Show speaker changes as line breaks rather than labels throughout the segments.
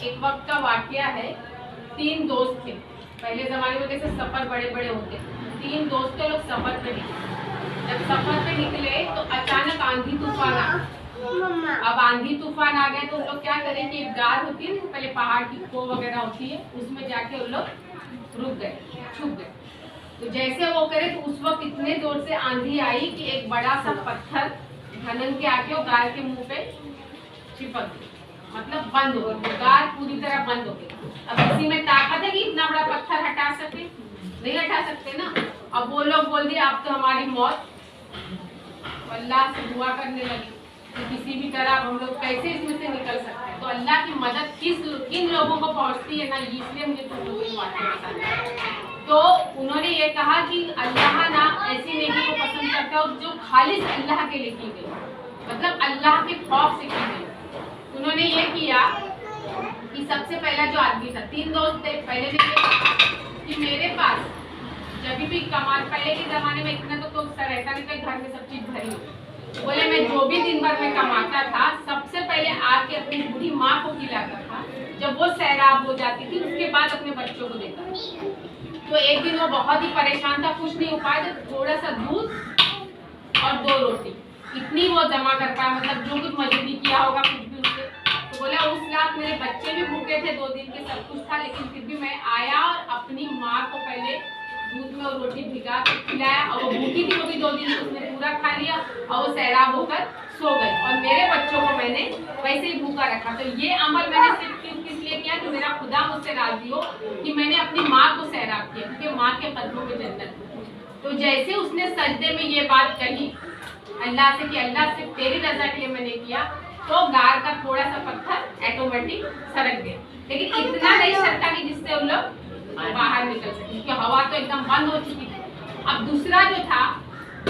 एक वक्त का वाकया है। 3 दोस्त थे। पहले जमाने में कैसे सफर बड़े बड़े होते, 3 दोस्त थे, लोग सफर पे निकले। जब सफर पे निकले तो अचानक आंधी तूफान आ गया। अब आंधी तूफान आ गए तो उन लोग क्या करें कि एक गार होती है, पहले पहाड़ की खो वगैरह होती है, उसमें जाके उन लोग रुक गए, छुप गए। तो जैसे वो करे तो उस वक्त इतने जोर से आंधी आई कि एक बड़ा सा पत्थर खनन के आके वो गार के मुंह पे चिपक गई, मतलब बंद हो गई, गार पूरी तरह बंद हो गई। अब किसी में ताकत है कि इतना बड़ा पत्थर हटा सके? नहीं हटा सकते ना। अब वो लोग बोल दिए आप तो हमारी मौत। अल्लाह से दुआ करने लगी कि किसी भी तरह हम लोग कैसे इसमें से निकल सकते हैं। तो अल्लाह की मदद किन लोगों को पहुंचती है ना, इसलिए मुझे तुम लोगों को बातें बताना। तो उन्होंने ये कहा कि अल्लाह ना ऐसी नेकी को पसंद करता है जो खालिस अल्लाह के लिए की गई, मतलब अल्लाह के खौफ से की गई। उन्होंने ये किया कि सबसे पहला जो आदमी था, 3 दोस्त थे, पहले ने ये कहा कि मेरे पास जब भी कमाल, पहले के जमाने में इतना तो रहता नहीं था, घर में सब चीज भरी हो। बोले मैं जो भी दिन भर में कमाता था सबसे पहले आके अपनी बूढ़ी माँ को खिलाता था, जब वो सैराब हो जाती थी उसके बाद अपने बच्चों को देता था। तो एक दिन वो बहुत ही परेशान था, कुछ नहीं हो पाया, तो थोड़ा सा दूध और 2 रोटी इतनी वो जमा कर पाया, मतलब जो कुछ मजदूरी किया होगा कुछ भी उससे। तो बोला उस रात मेरे बच्चे भी भूखे थे, 2 दिन के सब कुछ था, लेकिन फिर भी मैं आया और अपनी माँ को पहले दूध में और रोटी भिगा के खिलाया, और वो भूखी थी, वो भी 2 दिन उसने पूरा खा लिया और वो सैराब होकर सो गई, और मेरे बच्चों को मैंने वैसे ही भूखा रखा। तो ये अमल मैंने सिर्फ किस लिए किया कि मेरा खुदा मुझसे राजी हो कि मैंने अपनी माँ को सैराब किया, क्योंकि माँ के कदमों में जन्नत है। तो जैसे उसने सजदे में ये बात कही अल्लाह से कि अल्लाह सिर्फ तेरी रजा के लिए मैंने किया, तो गार का थोड़ा सा पत्थर ऑटोमेटिक सरक गया, लेकिन इतना नहीं सरका कि जिससे उन लोग बाहर निकल सके, क्योंकि हवा तो एकदम बंद हो चुकी थी। अब दूसरा जो था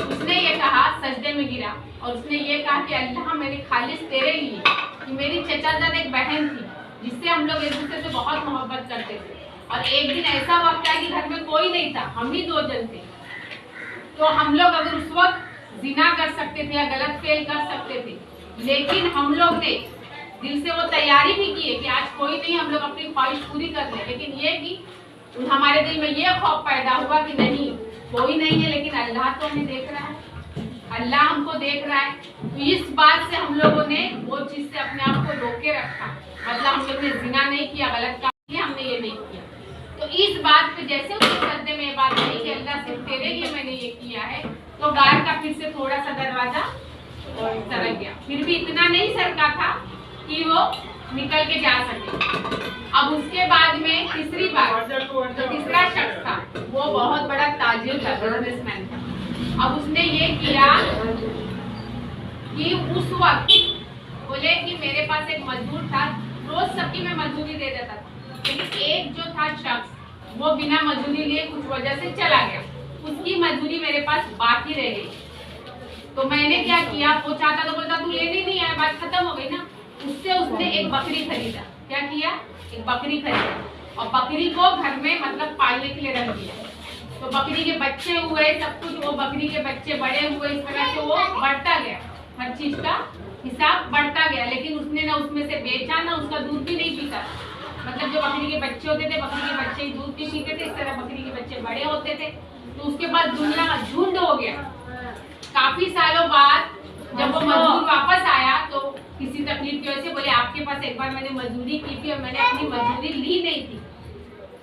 उसने ये कहा, सजदे में गिरा और उसने ये कहा कि अल्लाह मेरे खालिस तेरे लिए, कि मेरी चचाजाद एक बहन थी जिससे हम लोग एक दूसरे से बहुत मोहब्बत करते थे, और एक दिन ऐसा वक्त आया कि घर में कोई नहीं था, हम ही 2 जन थे। तो हम लोग अगर उस वक्त जिना कर सकते थे या गलत फेल कर सकते थे, लेकिन हम लोग ने दिल से वो तैयारी भी की है कि आज कोई नहीं, हम लोग अपनी ख्वाहिश पूरी कर लें, लेकिन ये कि हमारे दिल में ये खौफ पैदा हुआ कि नहीं कोई नहीं है, लेकिन अल्लाह तो हमें देख रहा है, अल्लाह हमको देख रहा है। तो इस बात से हम लोगों ने वो चीज से अपने आप को रोके रखा, मतलब हम लोग ने जिना नहीं किया, गलत काम किया, हमने ये नहीं किया। तो इस बात पे जैसे उसके सजदे में ये बात नहीं कि अल्लाह सिर्फ तेरे लिए मैंने ये किया है, तो गार का फिर से थोड़ा सा दरवाजा सरक गया, फिर भी इतना नहीं सरका था कि वो निकल के जा सके। अब उसके बाद में तीसरी बार जो तीसरा शख्स था वो बहुत बड़ा ताजिर था, बिजनेसमैन था। अब उसने ये किया कि उस वक्त बोले कि मेरे पास एक मजदूर था, रोज सबकी मैं मजदूरी दे देता था, लेकिन एक जो था शख्स वो बिना मजदूरी लिए कुछ वजह से चला गया, उसकी मजदूरी मेरे पास बाकी रह गई। तो मैंने क्या किया, वो चाहता तो बोलता तू लेने नहीं आया, बात खत्म हो गई ना। उससे उसने एक बकरी खरीदा। क्या किया? एक बकरी खरीदा, और बकरी को घर में मतलब पालने के लिए रख दिया। तो बकरी के बच्चे हुए, सब कुछ, वो बकरी के बच्चे बड़े हुए, इस तरह से वो बढ़ता गया, हर चीज का हिसाब बढ़ता गया, लेकिन उसने ना उसमें से बेचा, ना उसका दूध भी नहीं पीता। मतलब जो बकरी के बच्चे होते थे, बकरी के बच्चे ही दूध भी पीते थे, इस तरह बकरी के बच्चे बड़े होते थे। तो उसके बाद दुनिया का झुंड हो गया। काफी सालों बाद जब वो मजदूर वापस आया तो किसी तकलीफ की वजह से बोले आपके पास एक बार मैंने मजदूरी की थी और मैंने अपनी मजदूरी ली नहीं थी,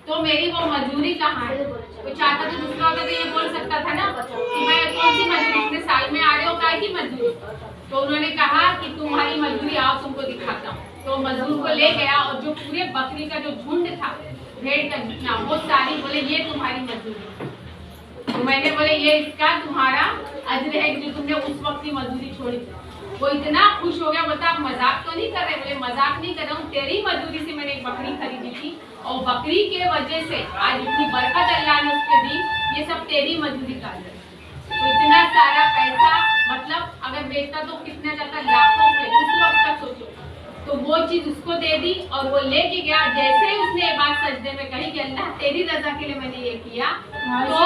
तो मेरी वो मजदूरी कहाँ है? तो चाहता तो दूसरा होता तो ये बोल सकता था ना कि मैं कौन सी मजदूरी, इतने साल में आ रहे हो, काय की मजदूरी? तो उन्होंने कहा कि तुम्हारी मजदूरी आओ तुमको दिखाता हूँ। तो मजदूर को ले गया, और जो पूरे बकरी का जो झुंड था, भेड़ का जितना, वो सारी बोले ये तुम्हारी मजदूरी। तो मैंने बोले ये इसका तुम्हारा अज्र है जो तुमने उस वक्त की मजदूरी छोड़ी। वो इतना खुश हो गया, बोलता आप मजाक तो नहीं कर रहे? बोले मजाक नहीं कर रहा हूँ, तेरी मजदूरी से मैंने एक बकरी खरीदी थी, और बकरी के वजह से आज इतनी बरकत अल्लाह ने उसके दी, ये सब तेरी मजदूरी का है। तो इतना सारा पैसा, मतलब अगर बेचता तो कितना जाता, लाखों में, उस वक्त का सोचो। तो वो चीज उसको दे दी और वो लेके गया। जैसे ही उसने ये बात सजदे में कही कि अल्लाह तेरी रजा के लिए मैंने ये किया, तो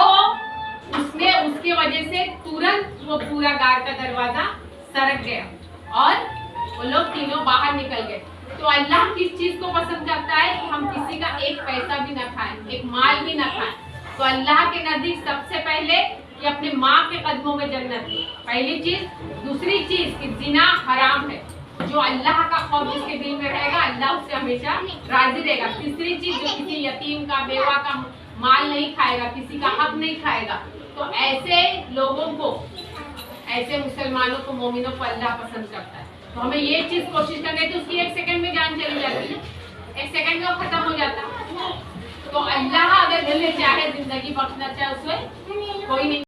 उसने उसके वजह से तुरंत वो पूरा गार का दरवाजा सरक गया और वो लोग तीनों बाहर निकल गए। तो अल्लाह किस चीज को पसंद करता है कि हम किसी का एक पैसा भी ना खाएं, एक माल भी ना खाएं। तो अल्लाह के नजदीक सबसे पहले कि अपने माँ के कदमों में जन्नत है, पहली चीज। दूसरी चीज कि जिना हराम है, जो अल्लाह का खौफ जिसके दिल में रहेगा अल्लाह उससे हमेशा राजी रहेगा। तीसरी चीज जो किसी यतीम का बेवा का माल नहीं खाएगा, किसी का हक नहीं खाएगा। तो ऐसे लोगों को, ऐसे मुसलमानों को, मोमिनों को अल्लाह पसंद करता है। तो हमें ये चीज कोशिश करनी है। तो उसकी 1 सेकंड में जान चली जाती है, 1 सेकंड में वो खत्म हो जाता है। तो अल्लाह अगर दिल में चाहे जिंदगी बख्शना चाहे उसमें कोई नहीं।